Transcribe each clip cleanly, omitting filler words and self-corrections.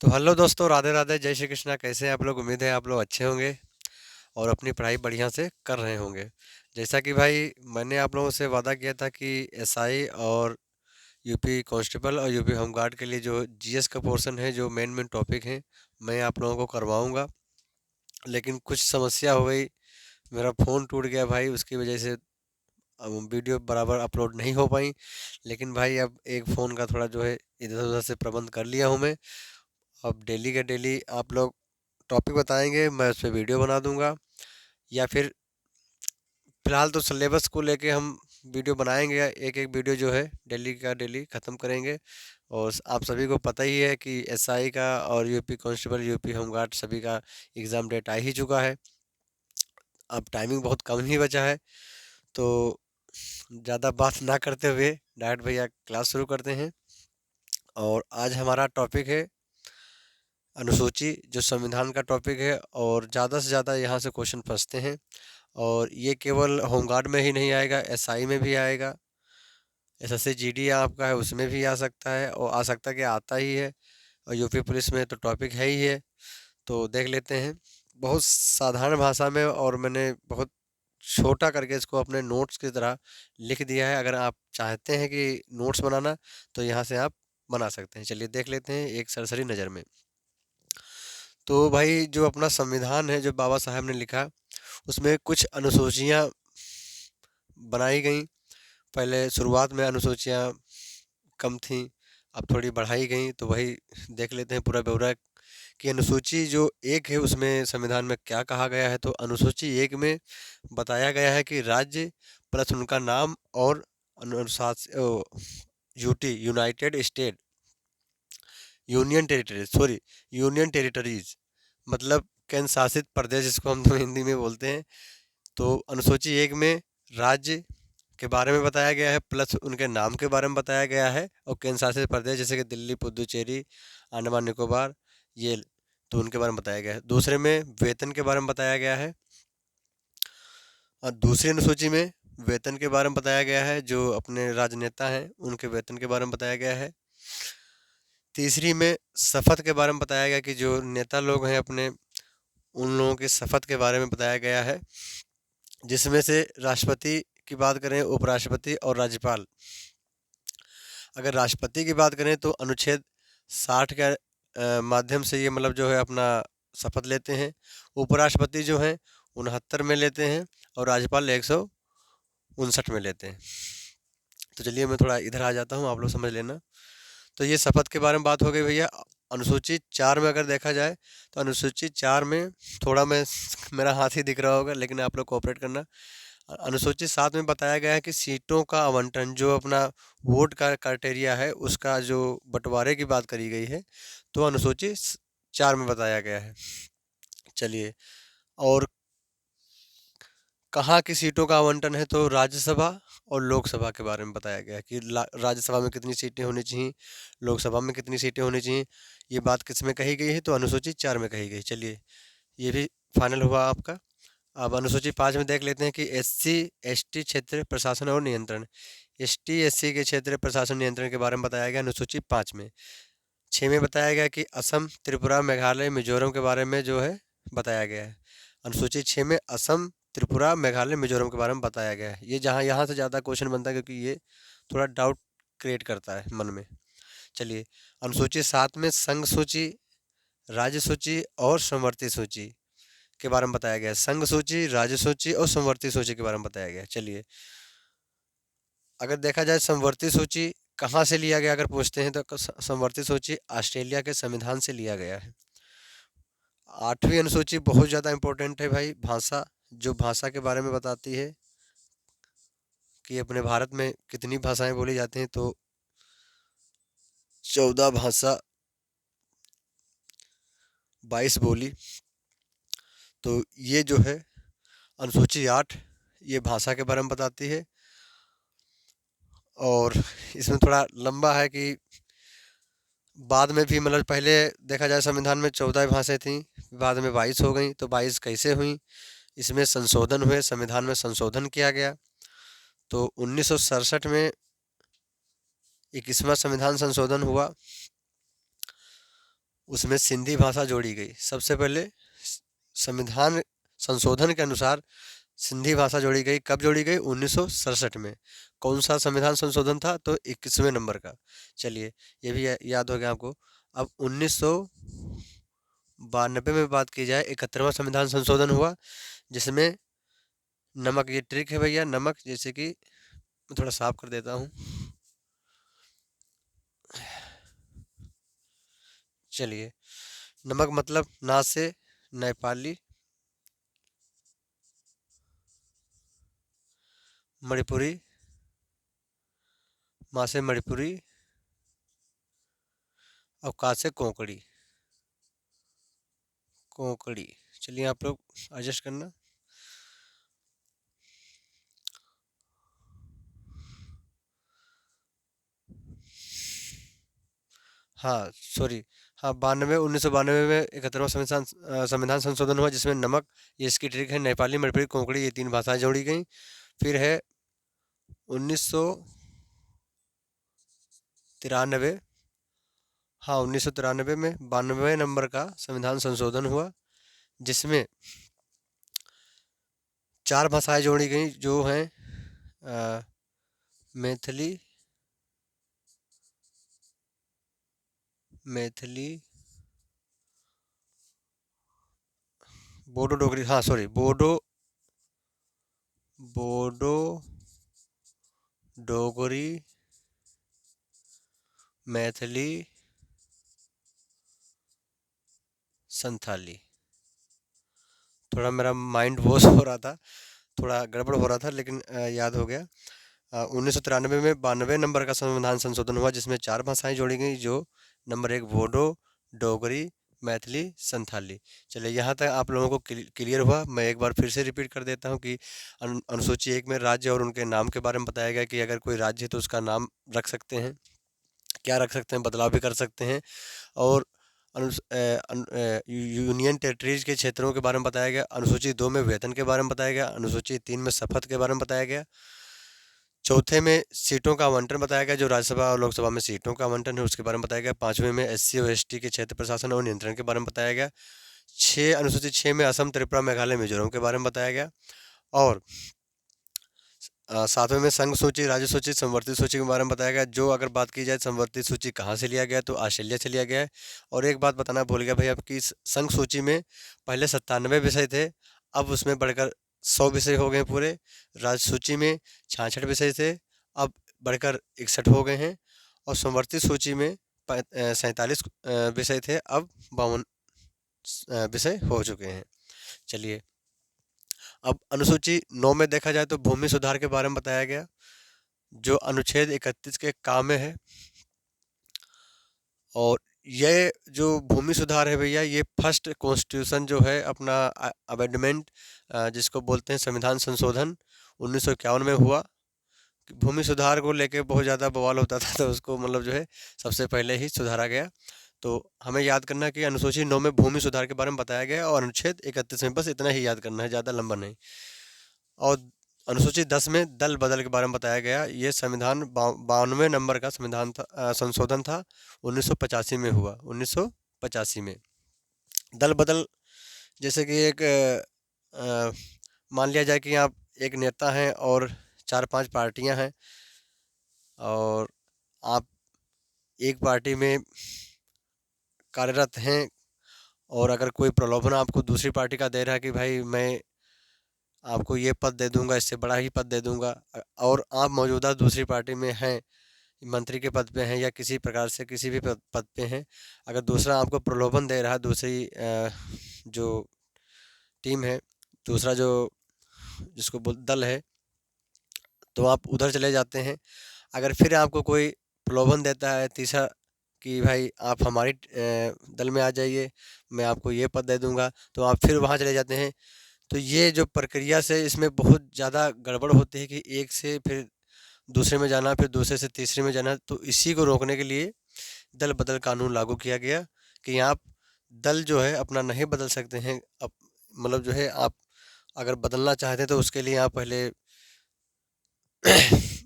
तो हेलो दोस्तों, राधे राधे, जय श्री कृष्णा। कैसे हैं आप लोग? उम्मीद है आप लोग अच्छे होंगे और अपनी पढ़ाई बढ़िया से कर रहे होंगे। जैसा कि भाई मैंने आप लोगों से वादा किया था कि एसआई और यूपी कांस्टेबल और यूपी होमगार्ड के लिए जो जीएस का पोर्शन है, जो मेन मेन टॉपिक हैं, मैं आप लोगों को करवाऊंगा। लेकिन कुछ समस्या हो गई, मेरा फ़ोन टूट गया भाई, उसकी वजह से अब वीडियो बराबर अपलोड नहीं हो पाई। लेकिन भाई अब एक फ़ोन का थोड़ा जो है इधर उधर से प्रबंध कर लिया हूँ मैं। अब डेली का डेली आप लोग टॉपिक बताएंगे, मैं उस पर वीडियो बना दूंगा। या फिर फिलहाल तो सिलेबस को लेके हम वीडियो बनाएंगे, एक एक वीडियो जो है डेली का डेली ख़त्म करेंगे। और आप सभी को पता ही है कि एसआई का और यूपी कांस्टेबल यूपी होमगार्ड सभी का एग्ज़ाम डेट आ ही चुका है। अब टाइमिंग बहुत कम ही बचा है, तो ज़्यादा बात ना करते हुए डायरेक्ट भैया क्लास शुरू करते हैं। और आज हमारा टॉपिक है अनुसूची, जो संविधान का टॉपिक है, और ज़्यादा से ज़्यादा यहाँ से क्वेश्चन फंसते हैं। और ये केवल होमगार्ड में ही नहीं आएगा, एसआई में भी आएगा, एसएससी जीडी आपका है उसमें भी आ सकता है, और आ सकता है कि आता ही है। और यूपी पुलिस में तो टॉपिक है ही है। तो देख लेते हैं बहुत साधारण भाषा में, और मैंने बहुत छोटा करके इसको अपने नोट्स की तरह लिख दिया है। अगर आप चाहते हैं कि नोट्स बनाना, तो यहाँ से आप बना सकते हैं। चलिए देख लेते हैं एक सरसरी नज़र में। तो भाई जो अपना संविधान है, जो बाबा साहब ने लिखा, उसमें कुछ अनुसूचियाँ बनाई गई। पहले शुरुआत में अनुसूचियाँ कम थीं, अब थोड़ी बढ़ाई गई। तो वही देख लेते हैं पूरा ब्यौरा कि अनुसूची जो एक है उसमें संविधान में क्या कहा गया है। तो अनुसूची एक में बताया गया है कि राज्य प्लस उनका नाम और अनुशासन, UT United state, union territories, मतलब केंद्र शासित प्रदेश, जिसको हम तो हिंदी में बोलते हैं। तो अनुसूची एक में राज्य के बारे में बताया गया है, प्लस उनके नाम के बारे में बताया गया है, और केंद्र शासित प्रदेश जैसे कि दिल्ली, पुदुचेरी, अंडमान निकोबार, ये, तो उनके बारे में बताया गया है। दूसरे में वेतन के बारे में बताया गया है, और दूसरी अनुसूची में वेतन के बारे में बताया गया है, जो अपने राजनेता हैं उनके वेतन के बारे में बताया गया है। तीसरी में शपथ के बारे में बताया गया कि जो नेता लोग हैं अपने, उन लोगों की शपथ के बारे में बताया गया है, जिसमें से राष्ट्रपति की बात करें, उपराष्ट्रपति और राज्यपाल। अगर राष्ट्रपति की बात करें तो अनुच्छेद 60 के माध्यम से ये मतलब जो है अपना शपथ लेते हैं। उपराष्ट्रपति जो हैं 69 में लेते हैं, और राज्यपाल 159 में लेते हैं। तो चलिए मैं थोड़ा इधर आ जाता हूँ, आप लोग समझ लेना। तो ये शपथ के बारे में बात हो गई भैया। अनुसूची 4 में अगर देखा जाए, तो अनुसूची 4 में थोड़ा मैं मेरा हाथ ही दिख रहा होगा, लेकिन आप लोग कोऑपरेट करना। अनुसूची 7 में बताया गया है कि सीटों का आवंटन, जो अपना वोट का क्राइटेरिया है, उसका जो बंटवारे की बात करी गई है, तो अनुसूची 4 में बताया गया है। चलिए, और कहाँ की सीटों का आवंटन है, तो राज्यसभा और लोकसभा के बारे में बताया गया है कि राज्यसभा में कितनी सीटें होनी चाहिए, लोकसभा में कितनी सीटें होनी चाहिए। ये बात किस में कही गई है, तो अनुसूची 4 में कही गई। चलिए, ये भी फाइनल हुआ आपका। अब अनुसूची 5 में देख लेते हैं कि एससी एसटी क्षेत्र प्रशासन और नियंत्रण। एसटी एससी के क्षेत्र प्रशासन नियंत्रण के बारे में बताया गया अनुसूची 5 में। 6 में बताया गया कि असम, त्रिपुरा, मेघालय, मिजोरम के बारे में जो है बताया गया है। अनुसूची 6 में असम, त्रिपुरा, मेघालय, मिजोरम के बारे में बताया गया है। ये जहाँ यहाँ से ज़्यादा क्वेश्चन बनता है, क्योंकि ये थोड़ा डाउट क्रिएट करता है मन में। चलिए, अनुसूची 7 में संघ सूची, राज्य सूची और समवर्ती सूची के बारे में बताया गया है। संघ सूची, राज्य सूची और समवर्ती सूची के बारे में बताया गया है। चलिए, अगर देखा जाए समवर्ती सूची कहाँ से लिया गया, अगर पूछते हैं, तो समवर्ती सूची ऑस्ट्रेलिया के संविधान से लिया गया है। 8वीं अनुसूची बहुत ज़्यादा इंपॉर्टेंट है भाई, भाषा, जो भाषा के बारे में बताती है कि अपने भारत में कितनी भाषाएं बोली जाती हैं। तो 14 भाषा, 22 बोली। तो ये जो है अनुसूची 8, ये भाषा के बारे में बताती है। और इसमें थोड़ा लंबा है कि बाद में भी, मतलब पहले देखा जाए संविधान में 14 भाषाएं थीं, बाद में 22 हो गई। तो 22 कैसे हुई, इसमें संशोधन हुए, संविधान में संशोधन किया गया। तो 1967 में 21वां संविधान संशोधन हुआ, उसमें सिंधी भाषा जोड़ी गई। सबसे पहले संविधान संशोधन के अनुसार सिंधी भाषा जोड़ी गई। कब जोड़ी गई? 1967 में। कौन सा संविधान संशोधन था? तो 21वें नंबर का। चलिए, ये भी याद हो गया आपको। अब 1992 में बात की जाए, 71वां संविधान संशोधन हुआ, जिसमें नमक, ये ट्रिक है भैया, नमक जैसे कि मैं थोड़ा साफ कर देता हूँ। चलिए, नमक मतलब ना से नेपाली, मणिपुरी, माँ से मणिपुरी, और का से कोंकणी। कोंकणी। चलिए, आप लोग एडजस्ट करना। हाँ, सॉरी। हाँ, 1992 में 71वां संविधान संशोधन हुआ, जिसमें नमक, ये इसकी ट्रिक है, नेपाली, मणिपुरी, कोंकणी, ये 3 भाषाएं जोड़ी गई। फिर है 1993। हाँ, 1993 में 92वें नंबर का संविधान संशोधन हुआ, जिसमें 4 भाषाएं जोड़ी गई, जो हैं अ, मैथिली, मैथिली, बोडो डोगरी, हाँ सॉरी, बोडो, बोडो, डोगरी, मैथिली, संथाली। थोड़ा मेरा माइंड वॉश हो रहा था, थोड़ा गड़बड़ हो रहा था, लेकिन याद हो गया। 1993 में 92 नंबर का संविधान संशोधन हुआ, जिसमें 4 भाषाएं जोड़ी गई, जो नंबर 1 बोडो, डोगरी, मैथिली, संथाली। चलिए, यहाँ तक आप लोगों को क्लियर हुआ। मैं एक बार फिर से रिपीट कर देता हूँ कि अनुसूची 1 में राज्य और उनके नाम के बारे में बताया गया कि अगर कोई राज्य है तो उसका नाम रख सकते हैं, क्या रख सकते हैं, बदलाव भी कर सकते हैं। और यूनियन टेरिटरीज के क्षेत्रों के बारे में बताया गया। अनुसूची 2 में वेतन के बारे में बताया गया। अनुसूची 3 में शपथ के बारे में बताया गया। चौथे में सीटों का आवंटन बताया गया, जो राज्यसभा और लोकसभा में सीटों का आवंटन है उसके बारे में बताया गया। 5वें में एससी और एसटी के क्षेत्र प्रशासन और नियंत्रण के बारे में बताया गया। अनुसूची 6 में असम, त्रिपुरा, मेघालय, मिजोरम के बारे में बताया गया। और 7वें में संघ सूची, राज्य सूची, संवर्धित सूची के बारे में बताया गया। जो अगर बात की जाए संवर्धित सूची कहाँ से लिया गया, तो ऑस्ट्रेलिया से लिया गया है। और एक बात बताना भूल गया भाई, आपकी संघ सूची में पहले 97 विषय थे, अब उसमें बढ़कर 100 विषय हो गए पूरे। राज्य सूची में 66 विषय थे, अब बढ़कर 61 हो गए हैं। और संवर्धित सूची में 47 विषय थे, अब 52 विषय हो चुके हैं। चलिए, अब अनुसूची 9 में देखा जाए तो भूमि सुधार के बारे में बताया गया, जो अनुच्छेद 31 के काम में है। और ये जो भूमि सुधार है भैया, ये फर्स्ट कॉन्स्टिट्यूशन जो है अपना अमेंडमेंट, जिसको बोलते हैं संविधान संशोधन, 1951 में हुआ। भूमि सुधार को लेके बहुत ज़्यादा बवाल होता था, तो उसको मतलब जो है सबसे पहले ही सुधारा गया। तो हमें याद करना है कि अनुसूची 9 में भूमि सुधार के बारे में बताया गया है, और अनुच्छेद 31 में बस इतना ही याद करना है, ज़्यादा लंबा नहीं। और अनुसूची 10 में दल बदल के बारे में बताया गया। ये संविधान 92वें नंबर का संविधान था, संशोधन था, 1985 में हुआ। 1985 में दल बदल, जैसे कि एक मान लिया जाए कि आप एक नेता हैं और 4-5 पार्टियां हैं, और आप एक पार्टी में कार्यरत हैं, और अगर कोई प्रलोभन आपको दूसरी पार्टी का दे रहा है कि भाई मैं आपको ये पद दे दूंगा, इससे बड़ा ही पद दे दूंगा, और आप मौजूदा दूसरी पार्टी में हैं, मंत्री के पद पे हैं या किसी प्रकार से किसी भी पद पे हैं, अगर दूसरा आपको प्रलोभन दे रहा है, दूसरी जो टीम है, दूसरा जो जिसको बोल दल है, तो आप उधर चले जाते हैं। अगर फिर आपको कोई प्रलोभन देता है तीसरा कि भाई आप हमारी दल में आ जाइए, मैं आपको ये पद दे दूंगा, तो आप फिर वहाँ चले जाते हैं। तो ये जो प्रक्रिया से इसमें बहुत ज़्यादा गड़बड़ होती है कि एक से फिर दूसरे में जाना, फिर दूसरे से तीसरे में जाना। तो इसी को रोकने के लिए दल बदल कानून लागू किया गया कि आप दल जो है अपना नहीं बदल सकते हैं। अब मतलब जो है, आप अगर बदलना चाहते हैं तो उसके लिए आप पहले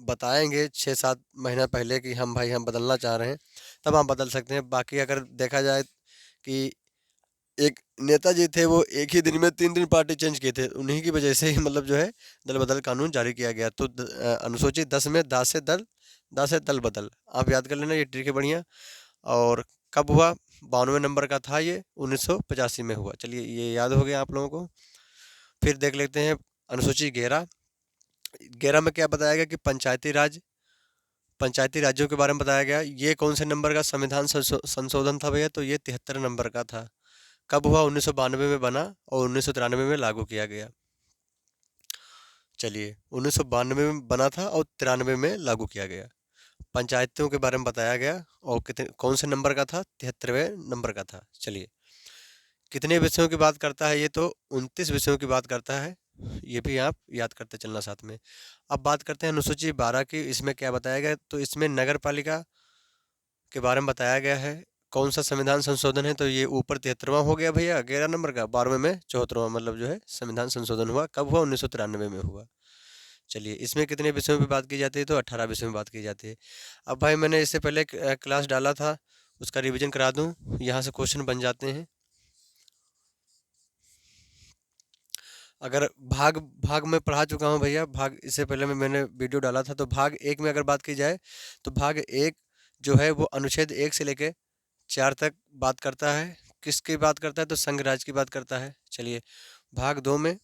बताएंगे 6-7 महीना पहले कि हम भाई हम बदलना चाह रहे हैं, तब आप बदल सकते हैं। बाकी अगर देखा जाए कि एक नेताजी थे, वो एक ही दिन में 3 पार्टी चेंज किए थे, उन्हीं की वजह से ही मतलब जो है दल बदल कानून जारी किया गया। तो अनुसूचित 10 में दा से दल, दा से दल बदल, आप याद कर लेना, ये ट्रिक है बढ़िया। और कब हुआ? 92 नंबर का था ये, 1985 में हुआ। चलिए ये याद हो गया आप लोगों को। फिर देख लेते हैं अनुसूची 11। 11 में क्या बताया गया कि पंचायती राज्यों के बारे में बताया गया। ये कौन से नंबर का संविधान संशोधन था भैया? तो ये 73 नंबर का था। कब हुआ? 1992 में बना और 1993 में लागू किया गया। चलिए 1992 में बना था और 93 में लागू किया गया। पंचायतों के बारे में बताया गया और कितने कौन से नंबर का था? 73वें नंबर का था। चलिए कितने विषयों की बात करता है ये? तो 29 विषयों की बात करता है। ये भी आप याद करते चलना साथ में। अब बात करते हैं अनुसूची 12 की। इसमें क्या बताया गया? तो इसमें नगर पालिका के बारे में बताया गया है। कौन सा संविधान संशोधन है? तो ये ऊपर 73वां हो गया भैया 11 नंबर का, 12वें में 74वां मतलब जो है संविधान संशोधन हुआ। कब हुआ? 1993 में हुआ। चलिए इसमें कितने विषयों पे बात की जाती है? तो 18 विषयों में बात की जाती है। अब भाई मैंने इससे पहले क्लास डाला था, उसका रिवीजन करा दूं, यहाँ से क्वेश्चन बन जाते हैं। अगर भाग भाग में पढ़ा चुका हूँ भैया, भाग इससे पहले मैंने वीडियो डाला था। तो भाग एक में अगर बात की जाए तो भाग एक जो है वो अनुच्छेद 1 से लेके 4 तक बात करता है। किसकी बात करता है? तो संघ राज्य की बात करता है। चलिए भाग दो में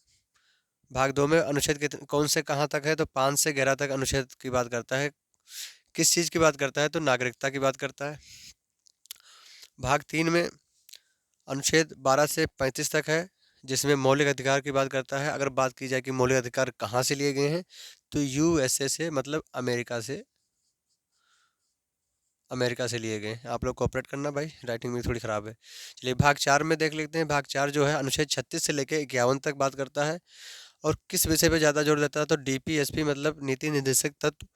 भाग दो में अनुच्छेद कौन से कहाँ तक है? तो 5 से 11 तक अनुच्छेद की बात करता है। किस चीज़ की बात करता है? तो नागरिकता की बात करता है। भाग 3 में अनुच्छेद 12 से 35 तक है, जिसमें मौलिक अधिकार की बात करता है। अगर बात की जाए कि मौलिक अधिकार कहाँ से लिए गए हैं, तो यूएसए से, मतलब अमेरिका से लिए गए हैं। आप लोग कोऑपरेट करना भाई, राइटिंग मेरी थोड़ी ख़राब है। चलिए भाग 4 में देख लेते हैं। भाग 4 जो है अनुच्छेद 36 से लेकर 51 तक बात करता है। और किस विषय पे ज़्यादा जोर देता है? तो डीपीएसपी मतलब नीति निर्देशक तत्व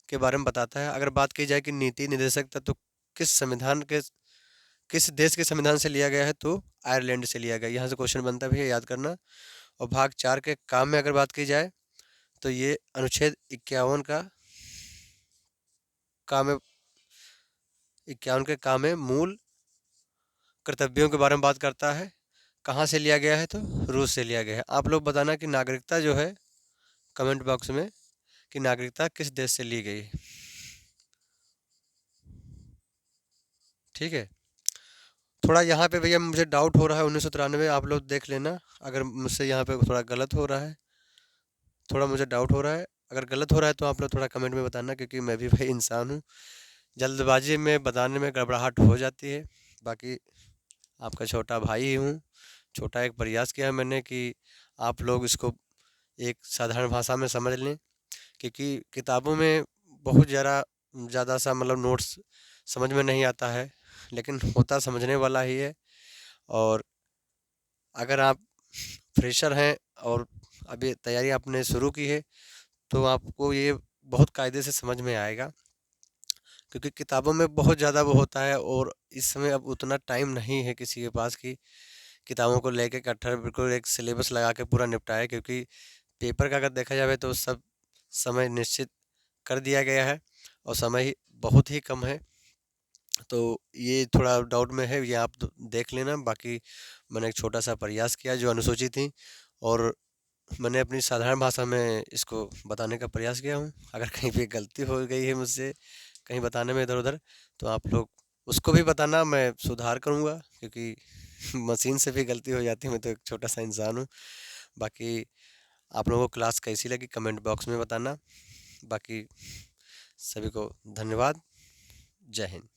के बारे में बताता है। अगर बात की जाए कि नीति निर्देशक तत्व किस देश के संविधान से लिया गया है, तो आयरलैंड से लिया गया। यहाँ से क्वेश्चन बनता भी है, याद करना। और भाग 4 के काम में अगर बात की जाए तो ये अनुच्छेद 51 का काम है। 51 के काम में मूल कर्तव्यों के बारे में बात करता है। कहाँ से लिया गया है? तो रूस से लिया गया है। आप लोग बताना कि नागरिकता जो है, कमेंट बॉक्स में, कि नागरिकता किस देश से ली गई। ठीक है। थोड़ा यहाँ पे भैया मुझे डाउट हो रहा है 1993, आप लोग देख लेना अगर मुझसे यहाँ पे थोड़ा गलत हो रहा है। थोड़ा मुझे डाउट हो रहा है, अगर गलत हो रहा है तो आप लोग थोड़ा कमेंट में बताना, क्योंकि मैं भी भाई इंसान हूँ, जल्दबाजी में बताने में गड़बड़ाहट हो जाती है। बाकी आपका छोटा भाई ही हूँ। छोटा एक प्रयास किया है मैंने कि आप लोग इसको एक साधारण भाषा में समझ लें, क्योंकि किताबों में बहुत ज़्यादा ज़्यादा सा मतलब नोट्स समझ में नहीं आता है, लेकिन होता समझने वाला ही है। और अगर आप फ्रेशर हैं और अभी तैयारी आपने शुरू की है, तो आपको ये बहुत कायदे से समझ में आएगा, क्योंकि किताबों में बहुत ज़्यादा वो होता है। और इस समय अब उतना टाइम नहीं है किसी के पास कि किताबों को लेके कट्टर बिल्कुल एक सिलेबस लगा के पूरा निपटाए, क्योंकि पेपर का अगर देखा जाए तो सब समय निश्चित कर दिया गया है और समय ही बहुत ही कम है। तो ये थोड़ा डाउट में है, ये आप देख लेना। बाकी मैंने एक छोटा सा प्रयास किया जो अनुसूची थी, और मैंने अपनी साधारण भाषा में इसको बताने का प्रयास किया हूँ। अगर कहीं पे गलती हो गई है मुझसे कहीं बताने में इधर उधर, तो आप लोग उसको भी बताना, मैं सुधार करूँगा, क्योंकि मशीन से भी गलती हो जाती है, मैं तो एक छोटा सा इंसान हूँ। बाकी आप लोगों को क्लास कैसी लगी कमेंट बॉक्स में बताना। बाकी सभी को धन्यवाद। जय हिंद।